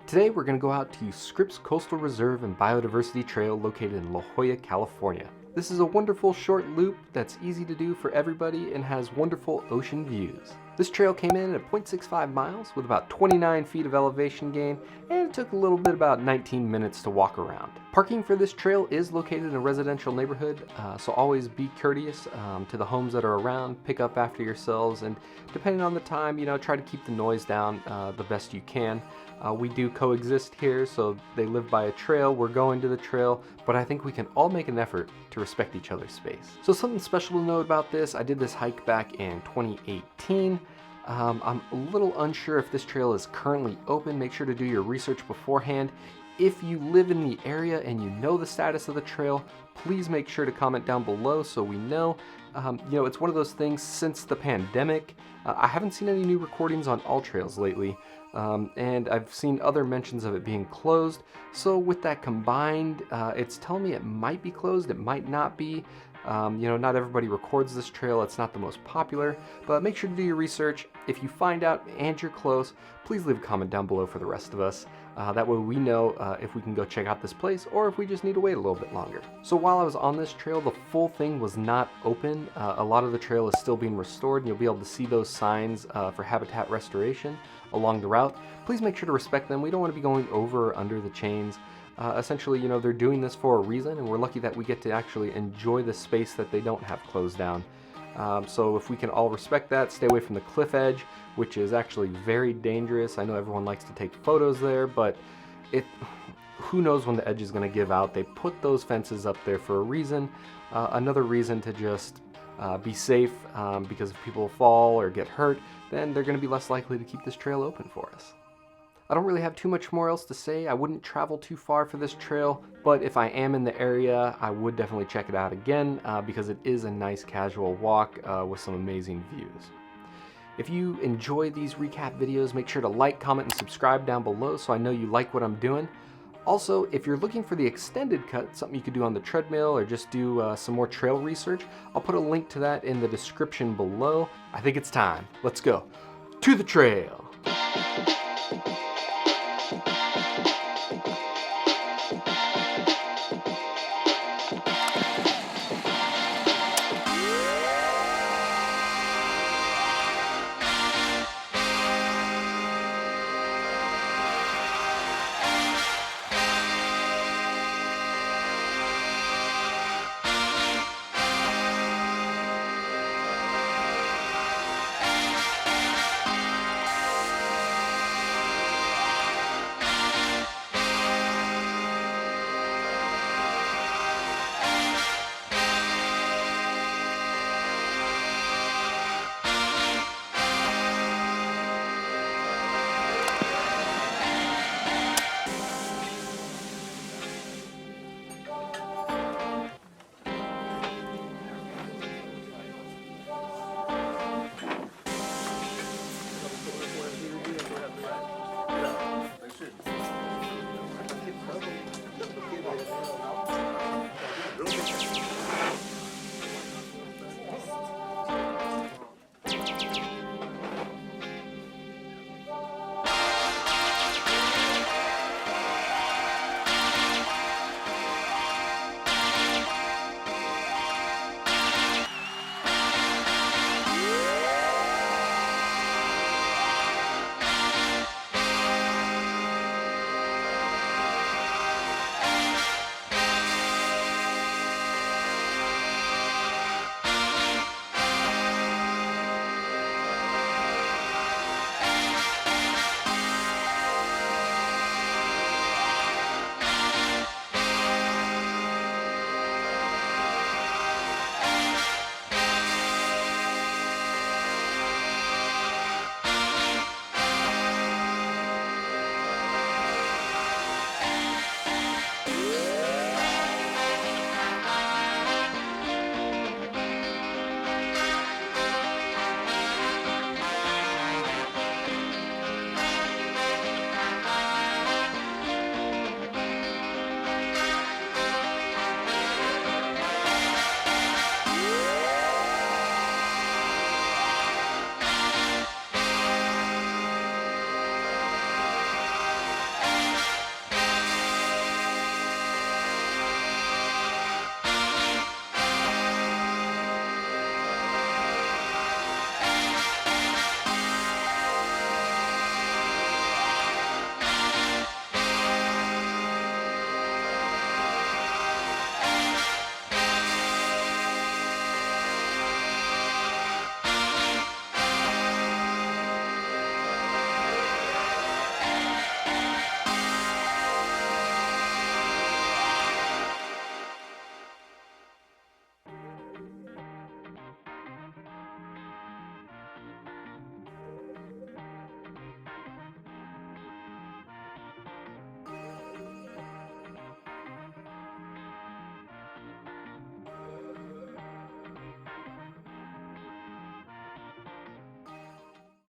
Today we're going to go out to Scripps Coastal Reserve and Biodiversity Trail located in La Jolla, California. This is a wonderful short loop that's easy to do for everybody and has wonderful ocean views. This trail came in at 0.65 miles with about 29 feet of elevation gain, and it took a little bit about 19 minutes to walk around. Parking for this trail is located in a residential neighborhood, so always be courteous to the homes that are around, pick up after yourselves, and depending on the time, try to keep the noise down the best you can. We do coexist here, so they live by a trail, we're going to the trail, but I think we can all make an effort to respect each other's space. So something special to note about this, I did this hike back in 2018. I'm a little unsure if this trail is currently open. Make sure to do your research beforehand. If you live in the area and you know the status of the trail, please make sure to comment down below so we know. It's one of those things since the pandemic. I haven't seen any new recordings on all trails lately, and I've seen other mentions of it being closed. So with that combined, it's telling me it might be closed, it might not be. Not everybody records this trail, it's not the most popular, but make sure to do your research. If you find out and you're close, please leave a comment down below for the rest of us. That way we know if we can go check out this place or if we just need to wait a little bit longer. So while I was on this trail, the full thing was not open. A lot of the trail is still being restored, and you'll be able to see those signs for habitat restoration along the route. Please make sure to respect them. We don't want to be going over or under the chains. Essentially, they're doing this for a reason, and we're lucky that we get to actually enjoy the space that they don't have closed down. So if we can all respect that, stay away from the cliff edge, which is actually very dangerous. I know everyone likes to take photos there, but who knows when the edge is going to give out. They put those fences up there for a reason. Another reason to just be safe, because if people fall or get hurt, then they're going to be less likely to keep this trail open for us. I don't really have too much more else to say. I wouldn't travel too far for this trail, but if I am in the area, I would definitely check it out again because it is a nice casual walk with some amazing views. If you enjoy these recap videos, make sure to like, comment, and subscribe down below so I know you like what I'm doing. Also, if you're looking for the extended cut, something you could do on the treadmill or just do some more trail research, I'll put a link to that in the description below. I think it's time. Let's go to the trail.